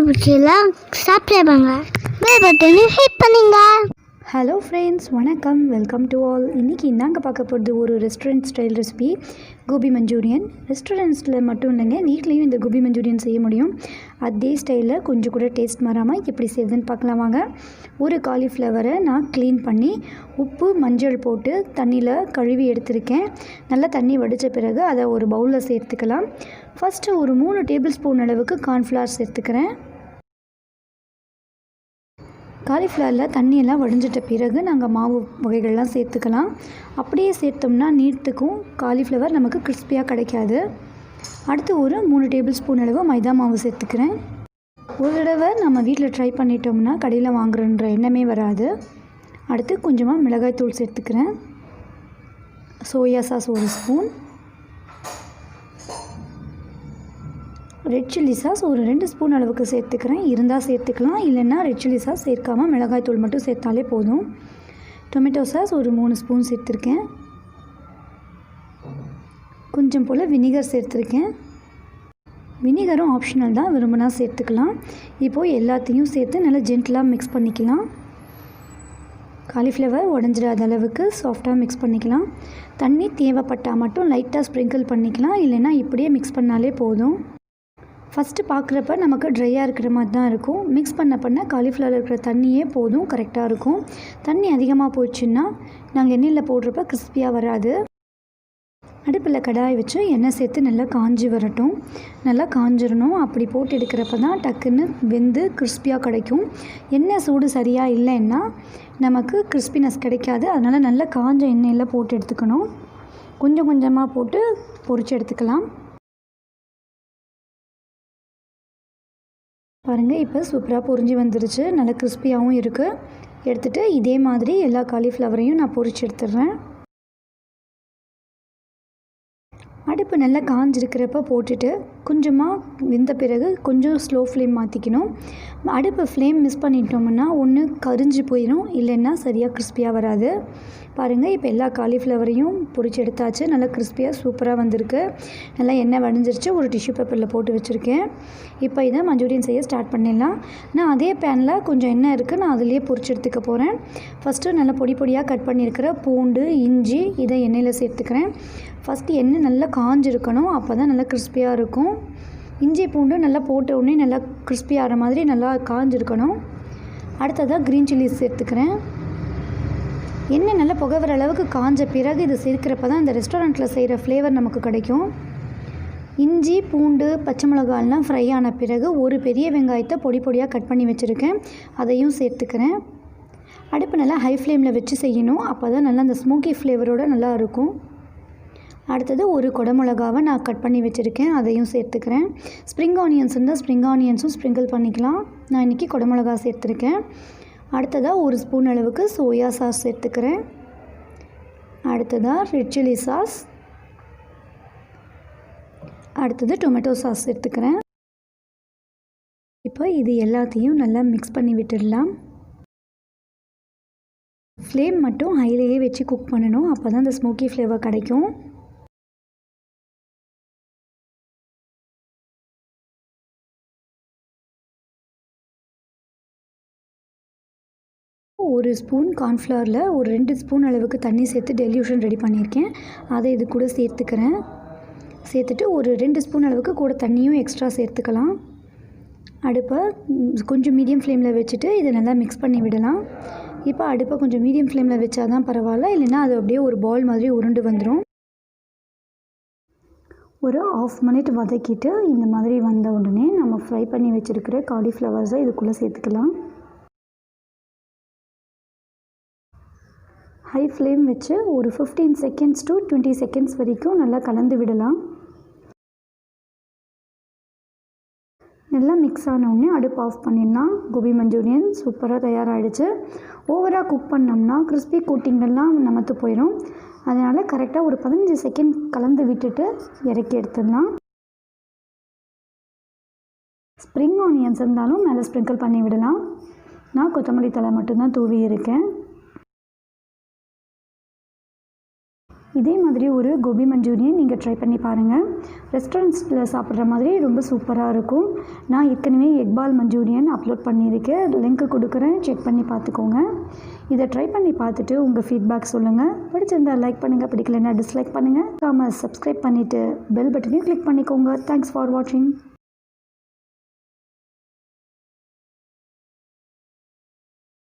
பிடிச்சலாம் சாப்பிட்றாங்க பெல் பட்டனை ஹிட் பண்ணுங்க. ஹலோ ஃப்ரெண்ட்ஸ், வணக்கம், வெல்கம் டு ஆல். இன்றைக்கி நாங்கள் பார்க்க போகிறது ஒரு restaurant style recipe, gobi manchurian. ரெஸ்டாரண்ட்ஸில் மட்டும் இல்லைங்க, வீட்லேயும் இந்த கோபி மஞ்சூரியன் செய்ய முடியும். அதே ஸ்டைலில் கொஞ்சம் கூட டேஸ்ட் மாறாமல் எப்படி செய்யுதுன்னு பார்க்கலாம் வாங்க. ஒரு காலிஃப்ளவரை நான் க்ளீன் பண்ணி உப்பு மஞ்சள் போட்டு தண்ணியில் கழுவி எடுத்திருக்கேன். நல்லா தண்ணி வடித்த பிறகு அதை ஒரு பவுலில் சேர்த்துக்கலாம். ஃபஸ்ட்டு ஒரு 3 டேபிள் ஸ்பூன் அளவுக்கு கார்ன்ஃப்ளவர் சேர்த்துக்கிறேன். காலிஃப்ளவரில் தண்ணியெல்லாம் வடிஞ்சிட்ட பிறகு நாங்கள் மாவு வகைகள்லாம் சேர்த்துக்கலாம். அப்படியே சேர்த்தோம்னா நீட்டுக்கும் காலிஃப்ளவர் நமக்கு கிறிஸ்பியாக கிடைக்காது. அடுத்து ஒரு 3 டேபிள் ஸ்பூன் அளவு மைதா மாவு சேர்த்துக்கிறேன். ஒரு தடவை நம்ம வீட்டில் ட்ரை பண்ணிட்டோம்னா கடையில் வாங்குறன்ற எண்ணமே வராது. அடுத்து கொஞ்சமாக மிளகாய் தூள் சேர்த்துக்கிறேன். Soya sauce 1 spoon, red chilli sauce ஒரு 2 ஸ்பூன் அளவுக்கு சேர்த்துக்கிறேன். இருந்தால் சேர்த்துக்கலாம், இல்லைன்னா ரெட் சில்லி சாஸ் சேர்க்காமல் மிளகாய் தூள் மட்டும் சேர்த்தாலே போதும். டொமேட்டோ சாஸ் ஒரு 3 ஸ்பூன் சேர்த்துருக்கேன். கொஞ்சம் போல் வினிகர் சேர்த்துருக்கேன். வினிகரும் ஆப்ஷனல் தான், விரும்பினா சேர்த்துக்கலாம். இப்போது எல்லாத்தையும் சேர்த்து நல்லா ஜென்டலாக மிக்ஸ் பண்ணிக்கலாம். காலிஃப்ளவர் உடஞ்சிடாத அளவுக்கு சாஃப்டாக மிக்ஸ் பண்ணிக்கலாம். தண்ணி தேவைப்பட்டால் மட்டும் லைட்டாக ஸ்ப்ரிங்கிள் பண்ணிக்கலாம், இல்லைன்னா இப்படியே மிக்ஸ் பண்ணாலே போதும். ஃபஸ்ட்டு பார்க்குறப்ப நமக்கு ட்ரையாக இருக்கிற மாதிரி தான் இருக்கும். மிக்ஸ் பண்ண காலிஃப்ளவர் இருக்கிற தண்ணியே போதும், கரெக்டாக இருக்கும். தண்ணி அதிகமாக போச்சுன்னா நாங்கள் எண்ணெயில் போடுறப்ப கிறிஸ்பியாக வராது. அடுப்பில் கடாய் வச்சு எண்ணெய் சேர்த்து நல்லா காஞ்சி வரட்டும். நல்லா காஞ்சிடணும். அப்படி போட்டு எடுக்கிறப்ப தான் டக்குன்னு வெந்து கிறிஸ்பியாக கிடைக்கும். எண்ணெய் சூடு சரியாக இல்லைன்னா நமக்கு கிறிஸ்பினஸ் கிடைக்காது. அதனால் நல்லா காஞ்ச எண்ணெயில் போட்டு எடுத்துக்கணும். கொஞ்சம் கொஞ்சமாக போட்டு பொரித்து எடுத்துக்கலாம். பாருங்கள், இப்போ சூப்பராக பொரிஞ்சு வந்துருச்சு. நல்லா கிறிஸ்பியாகவும் இருக்குது. எடுத்துகிட்டு இதே மாதிரி எல்லா காலிஃப்ளவரையும் நான் பொரிச்சு எடுத்துடுறேன். அடுப்பு நல்லா காஞ்சிருக்கிறப்ப போட்டுட்டு கொஞ்சமாக வெந்த பிறகு கொஞ்சம் ஸ்லோ ஃப்ளேம் மாற்றிக்கணும். அடுப்பு ஃப்ளேம் மிஸ் பண்ணிட்டோம்னா ஒன்று கரிஞ்சு போயிடும், இல்லைன்னா சரியாக கிறிஸ்பியாக வராது. பாருங்கள், இப்போ எல்லா காலிஃப்ளவரையும் பொரிச்சு எடுத்தாச்சு. நல்லா கிறிஸ்பியாக சூப்பராக வந்திருக்கு. நல்லா எண்ணெய் வடிஞ்சிருச்சு. ஒரு டிஷ்யூ பேப்பரில் போட்டு வச்சுருக்கேன். இப்போ இதை மஞ்சூரியன் செய்ய ஸ்டார்ட் பண்ணிடலாம். நான் அதே பேனில் கொஞ்சம் எண்ணெய் இருக்குது, நான் அதிலே பொரிச்சு எடுத்துக்க போகிறேன். ஃபஸ்ட்டு நல்லா பொடி பொடியாக கட் பண்ணியிருக்கிற பூண்டு, இஞ்சி இதை எண்ணெயில் சேர்த்துக்கிறேன். ஃபஸ்ட்டு எண்ணெய் நல்லா காஞ்சிருக்கணும், அப்போ தான் நல்லா கிறிஸ்பியாக இருக்கும். இஞ்சி பூண்டு நல்லா போட்ட உடனே நல்லா கிறிஸ்பி ஆகிற மாதிரி நல்லா காஞ்சிருக்கணும். அடுத்ததாக க்ரீன் சில்லிஸ் சேர்த்துக்கிறேன். எண்ணெய் நல்லா புகை வர அளவுக்கு காஞ்ச பிறகு இது சேர்க்குறப்ப தான் இந்த ரெஸ்டாரண்ட்டில் செய்கிற ஃப்ளேவர் நமக்கு கிடைக்கும். இஞ்சி பூண்டு பச்சை மிளகாயெல்லாம் ஃப்ரை ஆன பிறகு ஒரு பெரிய வெங்காயத்தை பொடி பொடியாக கட் பண்ணி வச்சுருக்கேன், அதையும் சேர்த்துக்கிறேன். அடுப்பு நல்லா ஹை ஃப்ளேமில் வச்சு செய்யணும், அப்போ தான் நல்லா அந்த ஸ்மோக்கி ஃப்ளேவரோடு நல்லா இருக்கும். அடுத்தது ஒரு குடமிளகாவை நான் கட் பண்ணி வச்சுருக்கேன், அதையும் சேர்த்துக்கிறேன். ஸ்ப்ரிங் ஆனியன்ஸ் இருந்தால் ஸ்ப்ரிங் ஆனியன்ஸும் ஸ்ப்ரிங்கிள் பண்ணிக்கலாம். நான் இன்றைக்கி குடமிளகா சேர்த்துருக்கேன். அடுத்ததாக 1 ஸ்பூன் அளவுக்கு சோயா சாஸ் சேர்த்துக்கிறேன். அடுத்ததாக ரெட் சில்லி சாஸ், அடுத்தது டொமேட்டோ சாஸ் சேர்த்துக்கிறேன். இப்போ இது எல்லாத்தையும் நல்லா மிக்ஸ் பண்ணி விட்டுடலாம். ஃப்ளேம் மட்டும் ஹைலேயே வச்சு குக் பண்ணணும், அப்போ தான் அந்த ஸ்மோக்கி ஃப்ளேவர் கிடைக்கும். ஒரு ஸ்பூன் கார்ன்ஃப்ளவரில் ஒரு 2 ஸ்பூன் அளவுக்கு தண்ணி சேர்த்து டெலியூஷன் ரெடி பண்ணியிருக்கேன், அதை இது கூட சேர்த்துக்கிறேன். சேர்த்துட்டு ஒரு 2 ஸ்பூன் அளவுக்கு கூட தண்ணியும் எக்ஸ்ட்ரா சேர்த்துக்கலாம். அடுப்பை கொஞ்சம் மீடியம் ஃப்ளேமில் வச்சுட்டு இதை நல்லா மிக்ஸ் பண்ணி விடலாம். இப்போ அடுப்பை கொஞ்சம் மீடியம் ஃப்ளேமில் வச்சா தான் பரவாயில்ல, இல்லைன்னா அது அப்படியே ஒரு பால் மாதிரி உருண்டு வந்துடும். ஒரு 1/2 மினிட் வதக்கிட்டு இந்த மாதிரி வந்த உடனே நம்ம ஃப்ரை பண்ணி வச்சுருக்கிற காலிஃப்ளவர்ஸை இதுக்குள்ளே சேர்த்துக்கலாம். ஹை ஃப்ளேம் வச்சு ஒரு 15 செகண்ட்ஸ் to 20 செகண்ட்ஸ் வரைக்கும் நல்லா கலந்து விடலாம். நல்லா மிக்ஸ் ஆனவுடனே அடுப்பு ஆஃப் பண்ணிடலாம். கோபி மஞ்சூரியன் சூப்பராக தயாராகிடுச்சு. ஓவராக குக் பண்ணோம்னா கிறிஸ்பி கோட்டிங்கெல்லாம் நமத்து போயிடும். அதனால் கரெக்டாக ஒரு 15 செகண்ட் கலந்து விட்டுட்டு இறக்கி எடுத்துடலாம். ஸ்ப்ரிங் ஆனியன்ஸ் இருந்தாலும் மேலே ஸ்ப்ரிங்கிள் பண்ணி விடலாம். நான் கொத்தமல்லி தழை மட்டும்தான் தூவி இருக்கேன். இதே மாதிரி ஒரு கோபி மஞ்சூரியன் நீங்கள் ட்ரை பண்ணி பாருங்கள். ரெஸ்டாரண்ட்ஸில் சாப்பிட்ற மாதிரி ரொம்ப சூப்பராக இருக்கும். நான் ஏற்கனவே எக் பால் மஞ்சூரியன் அப்லோட் பண்ணியிருக்கேன், லிங்க் கொடுக்குறேன், செக் பண்ணி பார்த்துக்கோங்க. இதை ட்ரை பண்ணி பார்த்துட்டு உங்கள் ஃபீட்பேக் சொல்லுங்கள். பிடிச்சிருந்தால் லைக் பண்ணுங்கள், பிடிக்கலன்னா டிஸ்லைக் பண்ணுங்கள். சப்ஸ்கிரைப் பண்ணிவிட்டு பெல் பட்டனையும் கிளிக் பண்ணிக்கோங்க. தேங்க்ஸ் ஃபார் வாட்சிங்.